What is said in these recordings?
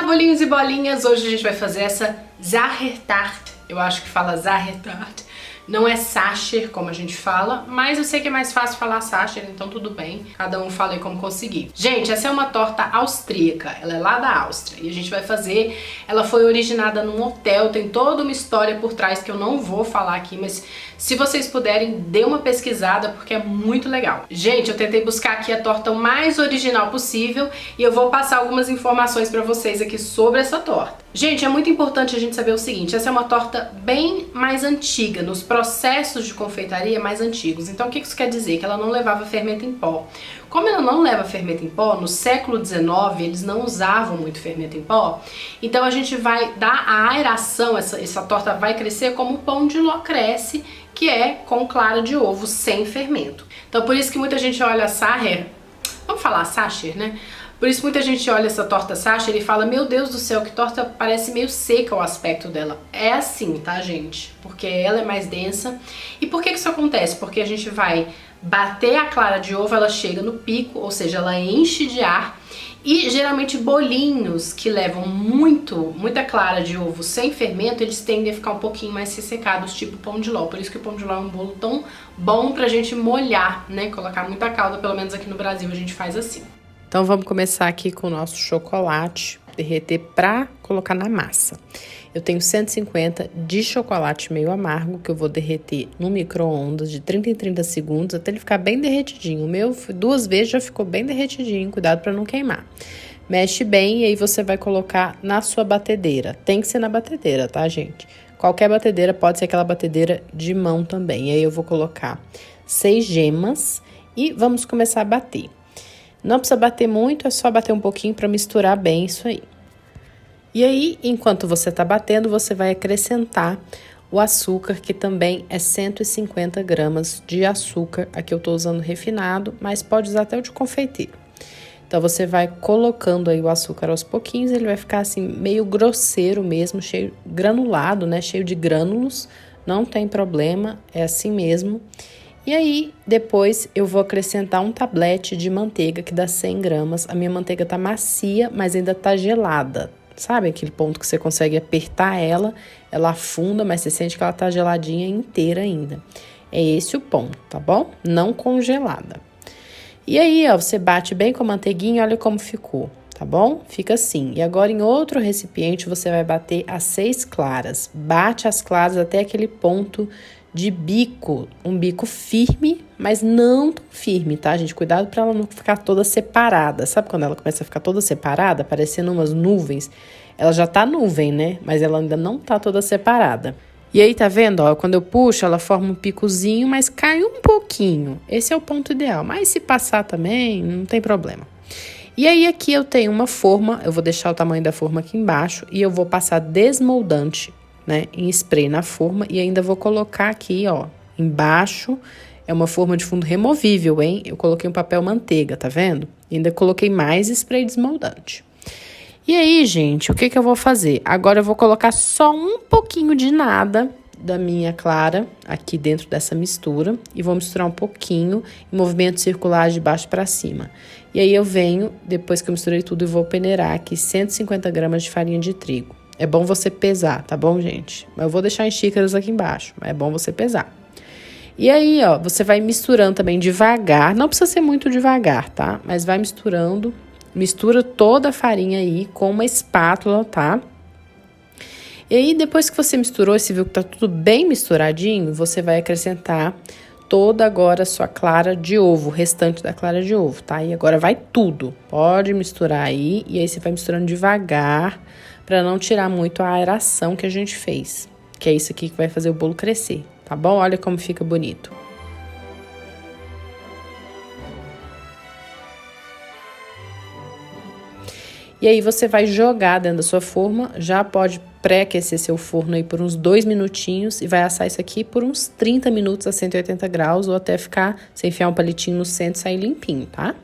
bolinhos e bolinhas, hoje a gente vai fazer essa Sachertorte, eu acho que fala Sachertorte, não é Sacher como a gente fala, mas eu sei que é mais fácil falar Sacher, então tudo bem, cada um fala aí como conseguir. Gente, essa é uma torta austríaca, ela é lá da Áustria, e a gente vai fazer, ela foi originada num hotel, tem toda uma história por trás que eu não vou falar aqui, mas se vocês puderem, dê uma pesquisada porque é muito legal. Gente, eu tentei buscar aqui a torta o mais original possível e eu vou passar algumas informações pra vocês aqui sobre essa torta. Gente, é muito importante a gente saber o seguinte, essa é uma torta bem mais antiga, nos processos de confeitaria mais antigos. Então o que isso quer dizer? Que ela não levava fermento em pó. Como ela não leva fermento em pó, no século XIX eles não usavam muito fermento em pó, então a gente vai dar a aeração, essa torta vai crescer como o pão de ló cresce, que é com clara de ovo sem fermento. Então por isso que muita gente olha a Sacher, vamos falar Sacher, né? Por isso muita gente olha essa torta Sacher e fala, meu Deus do céu, que torta parece meio seca o aspecto dela. É assim, tá, gente? Porque ela é mais densa. E por que isso acontece? Porque a gente vai bater a clara de ovo, ela chega no pico, ou seja, ela enche de ar. E geralmente bolinhos que levam muita clara de ovo sem fermento, eles tendem a ficar um pouquinho mais ressecados, tipo pão de ló. Por isso que o pão de ló é um bolo tão bom pra gente molhar, né? Colocar muita calda, pelo menos aqui no Brasil a gente faz assim. Então vamos começar aqui com o nosso chocolate, derreter pra colocar na massa. Eu tenho 150 de chocolate meio amargo, que eu vou derreter no micro-ondas de 30 em 30 segundos, até ele ficar bem derretidinho. O meu, 2 vezes já ficou bem derretidinho, cuidado pra não queimar. Mexe bem e aí você vai colocar na sua batedeira. Tem que ser na batedeira, tá, gente? Qualquer batedeira, pode ser aquela batedeira de mão também. E aí eu vou colocar 6 gemas e vamos começar a bater. Não precisa bater muito, é só bater um pouquinho para misturar bem isso aí. E aí, enquanto você tá batendo, você vai acrescentar o açúcar, que também é 150 gramas de açúcar. Aqui eu tô usando refinado, mas pode usar até o de confeiteiro. Então, você vai colocando aí o açúcar aos pouquinhos, ele vai ficar assim, meio grosseiro mesmo, cheio, granulado, né? Cheio de grânulos, não tem problema, é assim mesmo. E aí, depois eu vou acrescentar um tablete de manteiga, que dá 100 gramas. A minha manteiga tá macia, mas ainda tá gelada. Sabe aquele ponto que você consegue apertar ela, ela afunda, mas você sente que ela tá geladinha inteira ainda. É esse o ponto, tá bom? Não congelada. E aí, ó, você bate bem com a manteiguinha, olha como ficou, tá bom? Fica assim. E agora, em outro recipiente, você vai bater as 6 claras. Bate as claras até aquele ponto de bico, um bico firme, mas não tão firme, tá, gente? Cuidado pra ela não ficar toda separada. Sabe quando ela começa a ficar toda separada, parecendo umas nuvens? Ela já tá nuvem, né? Mas ela ainda não tá toda separada. E aí, tá vendo? Ó, quando eu puxo, ela forma um picozinho, mas cai um pouquinho. Esse é o ponto ideal. Mas se passar também, não tem problema. E aí, aqui eu tenho uma forma, eu vou deixar o tamanho da forma aqui embaixo e eu vou passar desmoldante, né, em spray na forma e ainda vou colocar aqui, ó, embaixo, é uma forma de fundo removível, hein? Eu coloquei um papel manteiga, tá vendo? E ainda coloquei mais spray desmoldante. E aí, gente, o que eu vou fazer? Agora eu vou colocar só um pouquinho de nada da minha clara aqui dentro dessa mistura e vou misturar um pouquinho em movimento circular de baixo para cima. E aí eu venho, depois que eu misturei tudo, e vou peneirar aqui 150 gramas de farinha de trigo. É bom você pesar, tá bom, gente? Eu vou deixar em xícaras aqui embaixo, mas é bom você pesar. E aí, ó, você vai misturando também devagar, não precisa ser muito devagar, tá? Mas vai misturando, mistura toda a farinha aí com uma espátula, tá? E aí, depois que você misturou e você viu que tá tudo bem misturadinho, você vai acrescentar toda agora a sua clara de ovo, o restante da clara de ovo, tá? E agora vai tudo, pode misturar aí, e aí você vai misturando devagar, para não tirar muito a aeração que a gente fez, que é isso aqui que vai fazer o bolo crescer, tá bom? Olha como fica bonito. E aí você vai jogar dentro da sua forma, já pode pré-aquecer seu forno aí por uns 2 minutinhos e vai assar isso aqui por uns 30 minutos a 180 graus ou até ficar, você enfiar um palitinho no centro e sair limpinho, tá?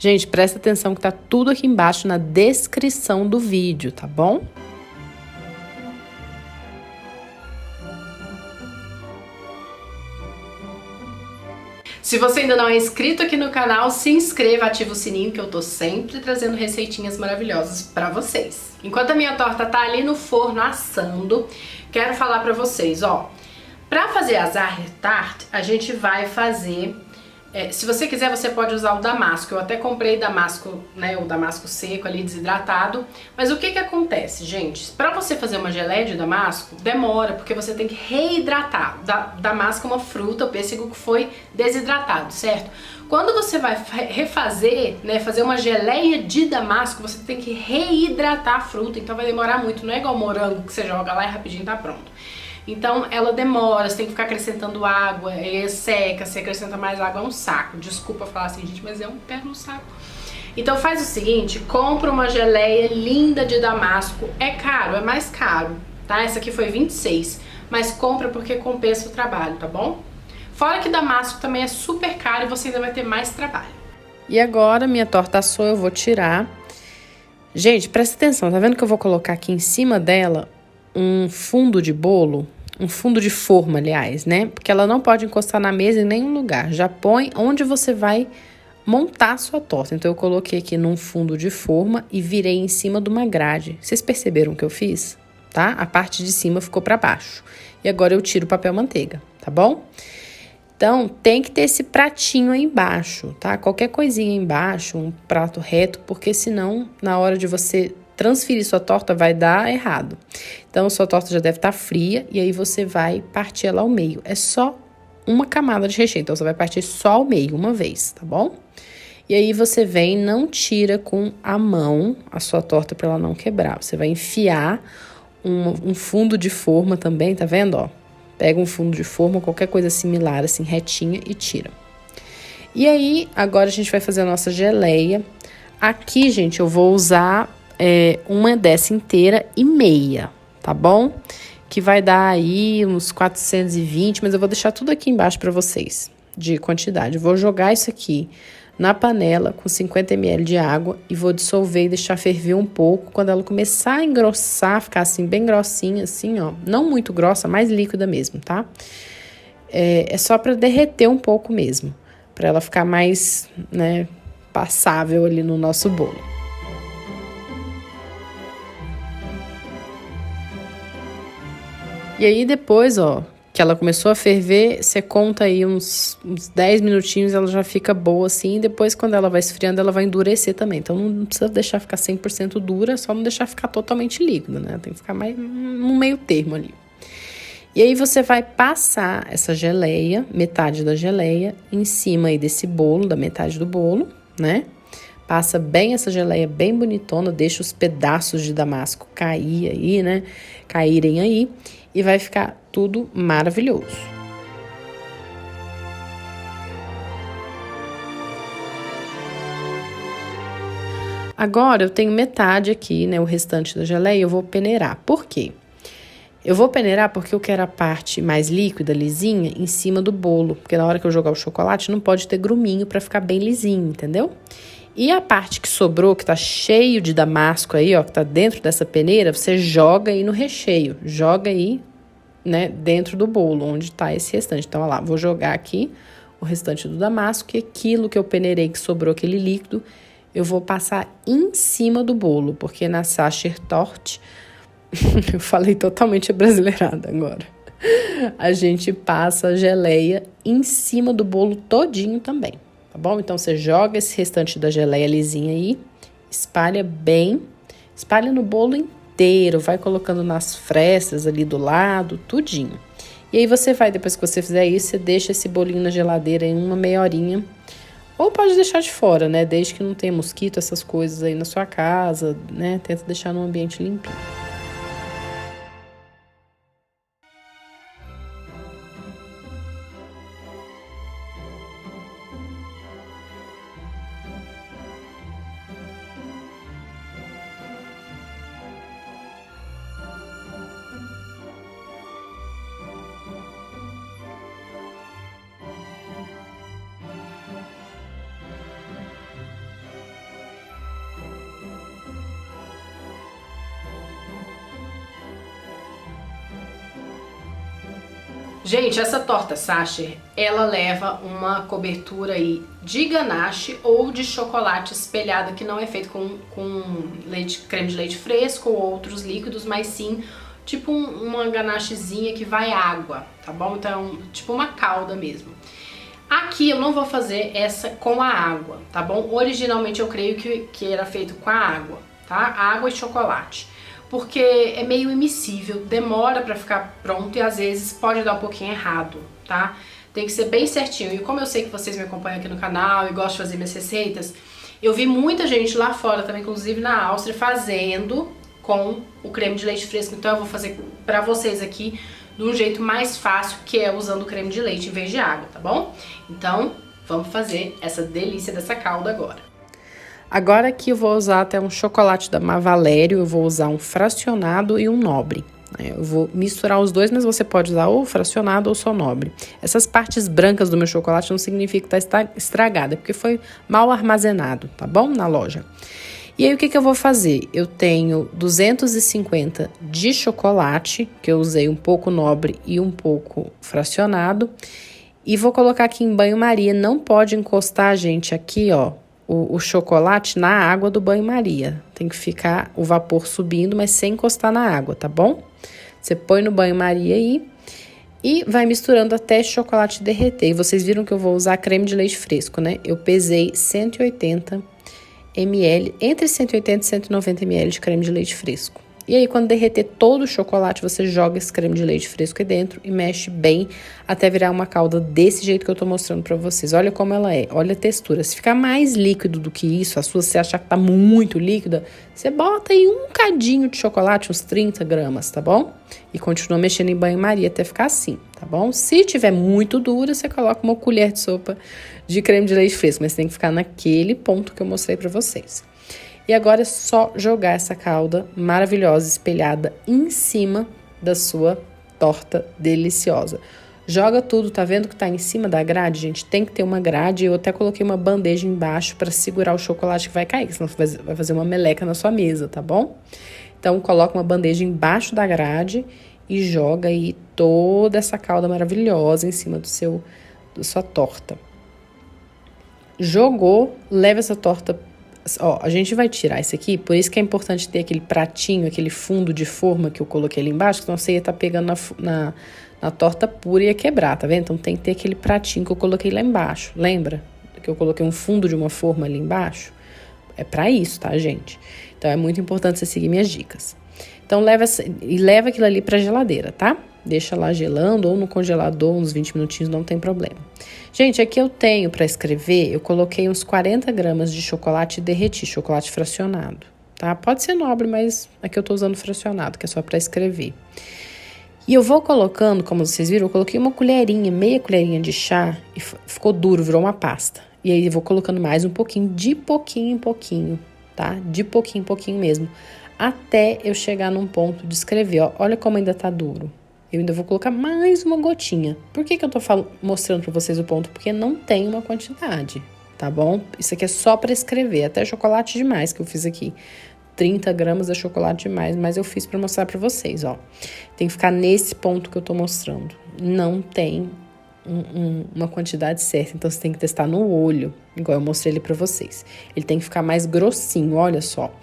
Gente, presta atenção que tá tudo aqui embaixo na descrição do vídeo, tá bom? Se você ainda não é inscrito aqui no canal, se inscreva, ativa o sininho que eu tô sempre trazendo receitinhas maravilhosas pra vocês. Enquanto a minha torta tá ali no forno assando, quero falar pra vocês, ó. Pra fazer a Sachertorte, a gente vai fazer... se você quiser, você pode usar o damasco. Eu até comprei damasco, né, o damasco seco ali, desidratado. Mas o que que acontece, gente? Pra você fazer uma geleia de damasco, demora, porque você tem que reidratar. Damasco é uma fruta, o pêssego que foi desidratado, certo? Quando você vai refazer, né, fazer uma geleia de damasco, você tem que reidratar a fruta, então vai demorar muito. Não é igual morango que você joga lá e rapidinho tá pronto. Então ela demora, você tem que ficar acrescentando água, seca, se acrescenta mais água é um saco. Desculpa falar assim, gente, mas é um pé no saco. Então faz o seguinte, compra uma geleia linda de damasco. É caro, é mais caro, tá? Essa aqui foi 26, mas compra porque compensa o trabalho, tá bom? Fora que damasco também é super caro e você ainda vai ter mais trabalho. E agora minha torta assou, eu vou tirar. Gente, presta atenção, tá vendo que eu vou colocar aqui em cima dela um fundo de bolo? Um fundo de forma, aliás, né? Porque ela não pode encostar na mesa em nenhum lugar. Já põe onde você vai montar a sua torta. Então, eu coloquei aqui num fundo de forma e virei em cima de uma grade. Vocês perceberam o que eu fiz? Tá? A parte de cima ficou para baixo. E agora eu tiro o papel manteiga, tá bom? Então, tem que ter esse pratinho aí embaixo, tá? Qualquer coisinha embaixo, um prato reto, porque senão, na hora de você transferir sua torta, vai dar errado. Então, sua torta já deve estar fria e aí você vai partir ela ao meio. É só uma camada de recheio, então você vai partir só ao meio, uma vez, tá bom? E aí você vem, não tira com a mão a sua torta para ela não quebrar. Você vai enfiar um fundo de forma também, tá vendo, ó? Pega um fundo de forma, qualquer coisa similar, assim, retinha e tira. E aí, agora a gente vai fazer a nossa geleia. Aqui, gente, eu vou usar uma dessa inteira e meia, tá bom? Que vai dar aí uns 420, mas eu vou deixar tudo aqui embaixo pra vocês, de quantidade. Eu vou jogar isso aqui na panela com 50 ml de água e vou dissolver e deixar ferver um pouco. Quando ela começar a engrossar, ficar assim bem grossinha, assim, ó. Não muito grossa, mais líquida mesmo, tá? É só pra derreter um pouco mesmo, pra ela ficar mais, né, passável ali no nosso bolo. E aí depois, ó, que ela começou a ferver, você conta aí uns 10 minutinhos, ela já fica boa assim. E depois, quando ela vai esfriando, ela vai endurecer também. Então, não precisa deixar ficar 100% dura, só não deixar ficar totalmente líquida, né? Tem que ficar mais no meio termo ali. E aí, você vai passar essa geleia, metade da geleia, em cima aí desse bolo, da metade do bolo, né? Passa bem essa geleia, bem bonitona, deixa os pedaços de damasco cair aí, né? Caírem aí. E vai ficar tudo maravilhoso. Agora, eu tenho metade aqui, né? O restante da geleia, eu vou peneirar. Por quê? Eu vou peneirar porque eu quero a parte mais líquida, lisinha, em cima do bolo. Porque na hora que eu jogar o chocolate, não pode ter gruminho pra ficar bem lisinho, entendeu? E a parte que sobrou, que tá cheio de damasco aí, ó, que tá dentro dessa peneira, você joga aí no recheio. Joga aí, né, dentro do bolo, onde tá esse restante. Então, olha lá, vou jogar aqui o restante do damasco e aquilo que eu peneirei, que sobrou aquele líquido, eu vou passar em cima do bolo, porque na Sachertorte, eu falei totalmente abrasileirada agora, a gente passa a geleia em cima do bolo todinho também. Tá bom? Então, você joga esse restante da geleia lisinha aí, espalha bem, espalha no bolo inteiro, vai colocando nas frestas ali do lado, tudinho. E aí, você vai, depois que você fizer isso, você deixa esse bolinho na geladeira em uma meia horinha, ou pode deixar de fora, né? Desde que não tenha mosquito, essas coisas aí na sua casa, né? Tenta deixar num ambiente limpinho. Gente, essa torta Sacher, ela leva uma cobertura aí de ganache ou de chocolate espelhado, que não é feito com creme de leite fresco ou outros líquidos, mas sim tipo uma ganachezinha que vai água, tá bom? Então, tipo uma calda mesmo. Aqui eu não vou fazer essa com a água, tá bom? Originalmente eu creio que era feito com a água, tá? Água e chocolate. Porque é meio imissível, demora pra ficar pronto e às vezes pode dar um pouquinho errado, tá? Tem que ser bem certinho. E como eu sei que vocês me acompanham aqui no canal e gostam de fazer minhas receitas, eu vi muita gente lá fora também, inclusive na Áustria, fazendo com o creme de leite fresco. Então eu vou fazer pra vocês aqui de um jeito mais fácil, que é usando o creme de leite em vez de água, tá bom? Então, vamos fazer essa delícia dessa calda agora. Agora aqui eu vou usar até um chocolate da Mavalério, eu vou usar um fracionado e um nobre. Eu vou misturar os dois, mas você pode usar ou fracionado ou só nobre. Essas partes brancas do meu chocolate não significa que está estragada, porque foi mal armazenado, tá bom? Na loja. E aí, o que eu vou fazer? Eu tenho 250 de chocolate, que eu usei um pouco nobre e um pouco fracionado. E vou colocar aqui em banho-maria. Não pode encostar, gente, aqui, ó, o chocolate na água do banho-maria. Tem que ficar o vapor subindo, mas sem encostar na água, tá bom? Você põe no banho-maria aí e vai misturando até chocolate derreter. E vocês viram que eu vou usar creme de leite fresco, né? Eu pesei 180 ml, entre 180 e 190 ml de creme de leite fresco. E aí, quando derreter todo o chocolate, você joga esse creme de leite fresco aí dentro e mexe bem até virar uma calda desse jeito que eu tô mostrando pra vocês. Olha como ela é, olha a textura. Se ficar mais líquido do que isso, a sua, se achar que tá muito líquida, você bota aí um cadinho de chocolate, uns 30 gramas, tá bom? E continua mexendo em banho-maria até ficar assim, tá bom? Se tiver muito dura, você coloca uma colher de sopa de creme de leite fresco, mas tem que ficar naquele ponto que eu mostrei pra vocês. E agora é só jogar essa calda maravilhosa, espelhada em cima da sua torta deliciosa. Joga tudo, tá vendo que tá em cima da grade, gente? Tem que ter uma grade. Eu até coloquei uma bandeja embaixo pra segurar o chocolate que vai cair, senão vai fazer uma meleca na sua mesa, tá bom? Então, coloca uma bandeja embaixo da grade e joga aí toda essa calda maravilhosa em cima da sua torta. Jogou, leva essa torta. Ó, a gente vai tirar isso aqui, por isso que é importante ter aquele pratinho, aquele fundo de forma que eu coloquei ali embaixo, senão você ia estar pegando na torta pura e ia quebrar, tá vendo? Então tem que ter aquele pratinho que eu coloquei lá embaixo, lembra? Que eu coloquei um fundo de uma forma ali embaixo? É pra isso, tá, gente? Então é muito importante você seguir minhas dicas. Então leva aquilo ali pra geladeira, tá? Deixa lá gelando ou no congelador uns 20 minutinhos, não tem problema. Gente, aqui eu tenho para escrever, eu coloquei uns 40 gramas de chocolate derretido, chocolate fracionado, tá? Pode ser nobre, mas aqui eu tô usando fracionado, que é só para escrever. E eu vou colocando, como vocês viram, eu coloquei uma colherinha, meia colherinha de chá e ficou duro, virou uma pasta. E aí eu vou colocando mais um pouquinho, de pouquinho em pouquinho, tá? De pouquinho em pouquinho mesmo, até eu chegar num ponto de escrever, ó. Olha como ainda tá duro. Eu ainda vou colocar mais uma gotinha. Por que eu tô mostrando pra vocês o ponto? Porque não tem uma quantidade, tá bom? Isso aqui é só pra escrever, até chocolate demais que eu fiz aqui. 30 gramas é chocolate demais, mas eu fiz pra mostrar pra vocês, ó. Tem que ficar nesse ponto que eu tô mostrando. Não tem uma quantidade certa, então você tem que testar no olho, igual eu mostrei ele pra vocês. Ele tem que ficar mais grossinho, olha só.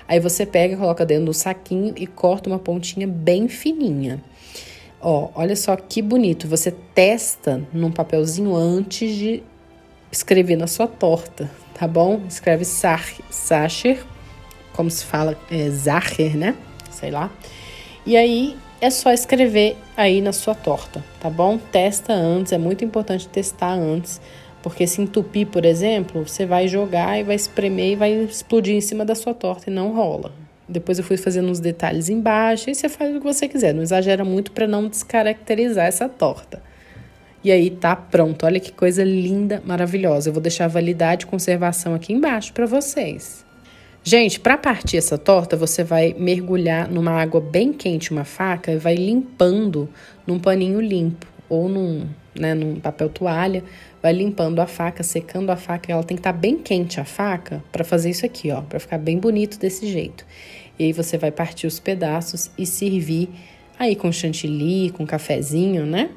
Aí você pega, coloca dentro do saquinho e corta uma pontinha bem fininha. Ó, olha só que bonito. Você testa num papelzinho antes de escrever na sua torta, tá bom? Escreve Sacher, como se fala, Sacher, né? Sei lá. E aí, é só escrever aí na sua torta, tá bom? Testa antes, é muito importante testar antes, porque se entupir, por exemplo, você vai jogar e vai espremer e vai explodir em cima da sua torta e não rola. Depois eu fui fazendo uns detalhes embaixo e você faz o que você quiser. Não exagera muito para não descaracterizar essa torta. E aí tá pronto. Olha que coisa linda, maravilhosa. Eu vou deixar a validade e conservação aqui embaixo para vocês. Gente, para partir essa torta, você vai mergulhar numa água bem quente, uma faca, e vai limpando num paninho limpo ou num papel toalha. Vai limpando a faca, secando a faca. Ela tem que estar bem quente a faca para fazer isso aqui, ó, para ficar bem bonito desse jeito. E aí você vai partir os pedaços e servir aí com chantilly, com cafezinho, né?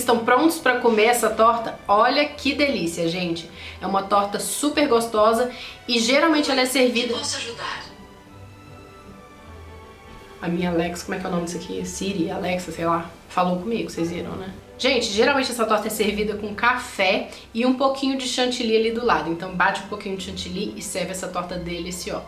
estão prontos para comer essa torta? Olha que delícia, gente. É uma torta super gostosa e geralmente ela é servida... Posso ajudar? A minha Alexa, como é que é o nome disso aqui? Siri, Alexa, sei lá, falou comigo, vocês viram, né? Gente, geralmente essa torta é servida com café e um pouquinho de chantilly ali do lado. Então bate um pouquinho de chantilly e serve essa torta deliciosa.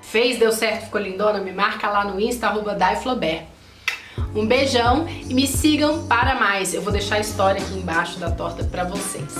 Fez, deu certo, ficou lindona? Me marca lá no Insta, @DaiFlaubert. Um beijão e me sigam para mais. Eu vou deixar a história aqui embaixo da torta pra vocês.